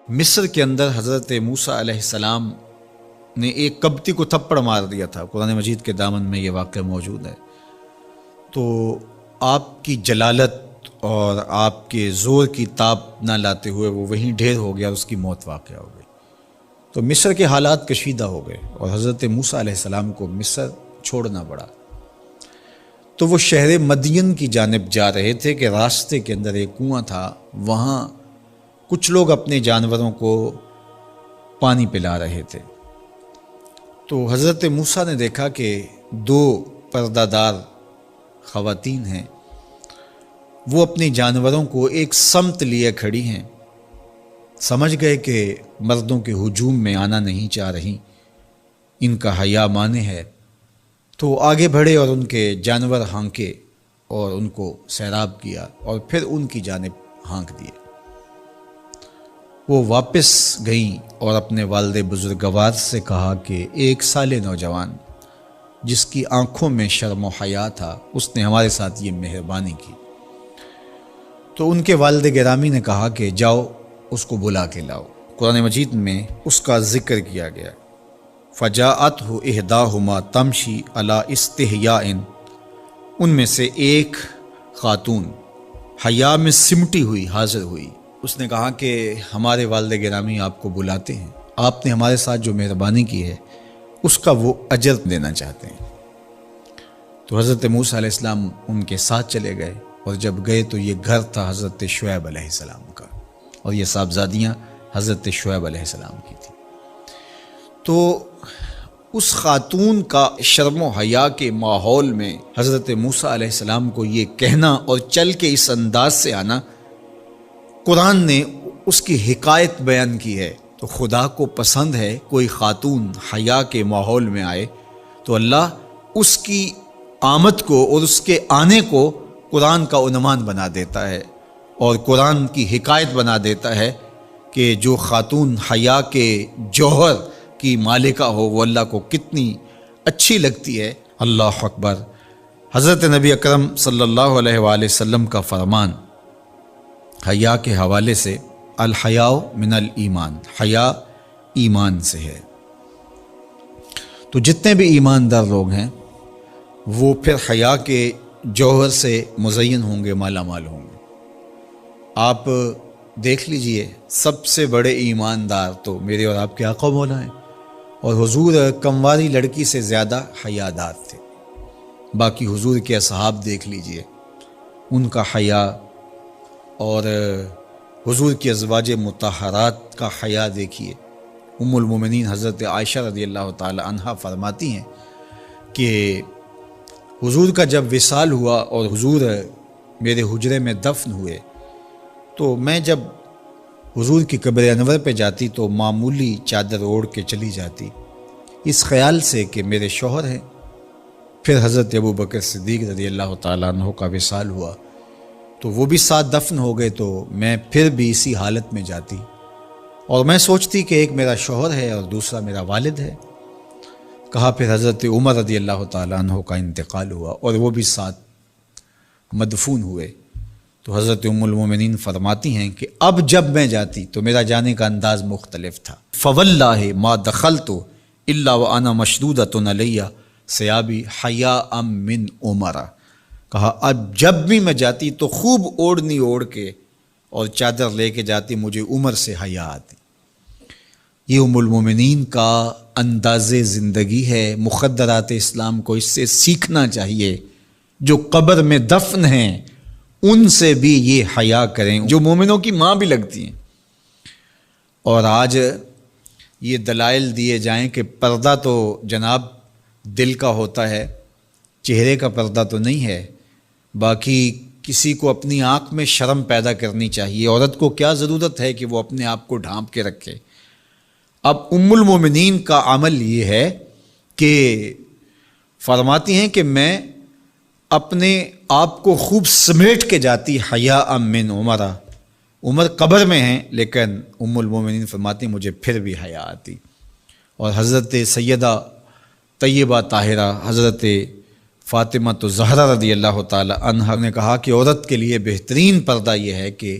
مصر کے اندر حضرت موسیٰ علیہ السلام نے ایک کبتی کو تھپڑ مار دیا تھا۔ قرآن مجید کے دامن میں یہ واقعہ موجود ہے۔ تو آپ کی جلالت اور آپ کے زور کی تاب نہ لاتے ہوئے وہ وہیں ڈھیر ہو گیا اور اس کی موت واقع ہو گئی۔ تو مصر کے حالات کشیدہ ہو گئے اور حضرت موسیٰ علیہ السلام کو مصر چھوڑنا پڑا۔ تو وہ شہر مدین کی جانب جا رہے تھے کہ راستے کے اندر ایک کنواں تھا، وہاں کچھ لوگ اپنے جانوروں کو پانی پلا رہے تھے۔ تو حضرت موسیٰ نے دیکھا کہ دو پردہ دار خواتین ہیں، وہ اپنے جانوروں کو ایک سمت لیے کھڑی ہیں۔ سمجھ گئے کہ مردوں کے ہجوم میں آنا نہیں چاہ رہی، ان کا حیا مانے ہے۔ تو آگے بڑھے اور ان کے جانور ہانکے اور ان کو سیراب کیا اور پھر ان کی جانب ہانک دیے۔ وہ واپس گئیں اور اپنے والد بزرگوار سے کہا کہ ایک سال نوجوان جس کی آنکھوں میں شرم و حیا تھا، اس نے ہمارے ساتھ یہ مہربانی کی۔ تو ان کے والد گرامی نے کہا کہ جاؤ اس کو بلا کے لاؤ۔ قرآن مجید میں اس کا ذکر کیا گیا۔ فجاءتہ احداہما تمشی علی استحیاء، ان میں سے ایک خاتون حیا میں سمٹی ہوئی حاضر ہوئی۔ اس نے کہا کہ ہمارے والد گرامی آپ کو بلاتے ہیں، آپ نے ہمارے ساتھ جو مہربانی کی ہے اس کا وہ اجر دینا چاہتے ہیں۔ تو حضرت موسیٰ علیہ السلام ان کے ساتھ چلے گئے، اور جب گئے تو یہ گھر تھا حضرت شعیب علیہ السلام کا، اور یہ صاحبزادیاں حضرت شعیب علیہ السلام کی تھیں۔ تو اس خاتون کا شرم و حیا کے ماحول میں حضرت موسیٰ علیہ السلام کو یہ کہنا اور چل کے اس انداز سے آنا، قرآن نے اس کی حکایت بیان کی ہے۔ تو خدا کو پسند ہے کوئی خاتون حیا کے ماحول میں آئے تو اللہ اس کی آمد کو اور اس کے آنے کو قرآن کا عنوان بنا دیتا ہے، اور قرآن کی حکایت بنا دیتا ہے کہ جو خاتون حیا کے جوہر کی مالکہ ہو وہ اللہ کو کتنی اچھی لگتی ہے۔ اللہ اکبر۔ حضرت نبی اکرم صلی اللہ علیہ وآلہ وسلم کا فرمان حیا کے حوالے سے، الحیاء من الایمان، حیا ایمان سے ہے۔ تو جتنے بھی ایماندار لوگ ہیں وہ پھر حیا کے جوہر سے مزین ہوں گے، مالا مال ہوں گے۔ آپ دیکھ لیجئے، سب سے بڑے ایماندار تو میرے اور آپ کے آقا مولا ہیں، اور حضور کمواری لڑکی سے زیادہ حیادار تھے۔ باقی حضور کے اصحاب دیکھ لیجئے، ان کا حیا، اور حضور کی ازواج مطہرات کا حیا دیکھیے۔ ام المومنین حضرت عائشہ رضی اللہ تعالی عنہا فرماتی ہیں کہ حضور کا جب وصال ہوا اور حضور میرے حجرے میں دفن ہوئے، تو میں جب حضور کی قبر انور پہ جاتی تو معمولی چادر اوڑھ کے چلی جاتی، اس خیال سے کہ میرے شوہر ہیں۔ پھر حضرت ابوبکر صدیق رضی اللہ تعالیٰ عنہ کا وصال ہوا تو وہ بھی ساتھ دفن ہو گئے، تو میں پھر بھی اسی حالت میں جاتی اور میں سوچتی کہ ایک میرا شوہر ہے اور دوسرا میرا والد ہے۔ کہا پھر حضرت عمر رضی اللہ تعالیٰ عنہ کا انتقال ہوا اور وہ بھی ساتھ مدفون ہوئے۔ تو حضرت ام المومنین فرماتی ہیں کہ اب جب میں جاتی تو میرا جانے کا انداز مختلف تھا۔ فواللہ ما دخلت الا وانا مشدودۃ علی ثیابی حیاء من عمر۔ کہا اب جب بھی میں جاتی تو خوب اوڑھنی اوڑھ کے اور چادر لے کے جاتی، مجھے عمر سے حیا آتی۔ یہ ام المومنین کا انداز زندگی ہے۔ مخدرات اسلام کو اس سے سیکھنا چاہیے۔ جو قبر میں دفن ہیں ان سے بھی یہ حیا کریں، جو مومنوں کی ماں بھی لگتی ہیں۔ اور آج یہ دلائل دیے جائیں کہ پردہ تو جناب دل کا ہوتا ہے، چہرے کا پردہ تو نہیں ہے۔ باقی کسی کو اپنی آنکھ میں شرم پیدا کرنی چاہیے۔ عورت کو کیا ضرورت ہے کہ وہ اپنے آپ کو ڈھانپ کے رکھے؟ اب ام المومنین کا عمل یہ ہے کہ فرماتی ہیں کہ میں اپنے آپ کو خوب سمیٹ کے جاتی حیاء من عمر۔ عمر قبر میں ہیں لیکن ام المومنین فرماتی مجھے پھر بھی حیا آتی۔ اور حضرت سیدہ طیبہ طاہرہ حضرت فاطمہ تو زہرا رضی اللہ تعالی عنہا نے کہا کہ عورت کے لیے بہترین پردہ یہ ہے کہ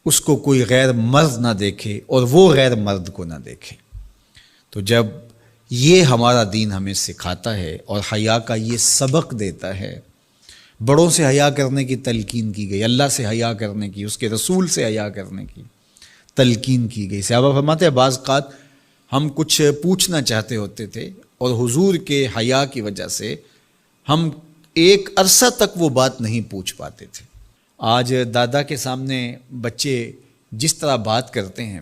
اس کو کوئی غیر مرد نہ دیکھے اور وہ غیر مرد کو نہ دیکھے۔ تو جب یہ ہمارا دین ہمیں سکھاتا ہے اور حیا کا یہ سبق دیتا ہے، بڑوں سے حیا کرنے کی تلقین کی گئی، اللہ سے حیا کرنے کی، اس کے رسول سے حیا کرنے کی تلقین کی گئی۔ صحابہ فرماتے ہیں بعض اوقات ہم کچھ پوچھنا چاہتے ہوتے تھے اور حضور کے حیا کی وجہ سے ہم ایک عرصہ تک وہ بات نہیں پوچھ پاتے تھے۔ آج دادا کے سامنے بچے جس طرح بات کرتے ہیں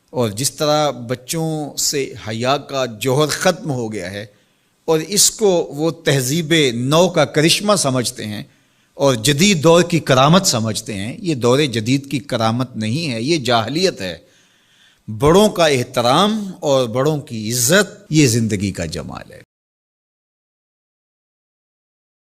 اور جس طرح بچوں سے حیا کا جوہر ختم ہو گیا ہے اور اس کو وہ تہذیب نو کا کرشمہ سمجھتے ہیں اور جدید دور کی کرامت سمجھتے ہیں، یہ دور جدید کی کرامت نہیں ہے، یہ جاہلیت ہے۔ بڑوں کا احترام اور بڑوں کی عزت یہ زندگی کا جمال ہے۔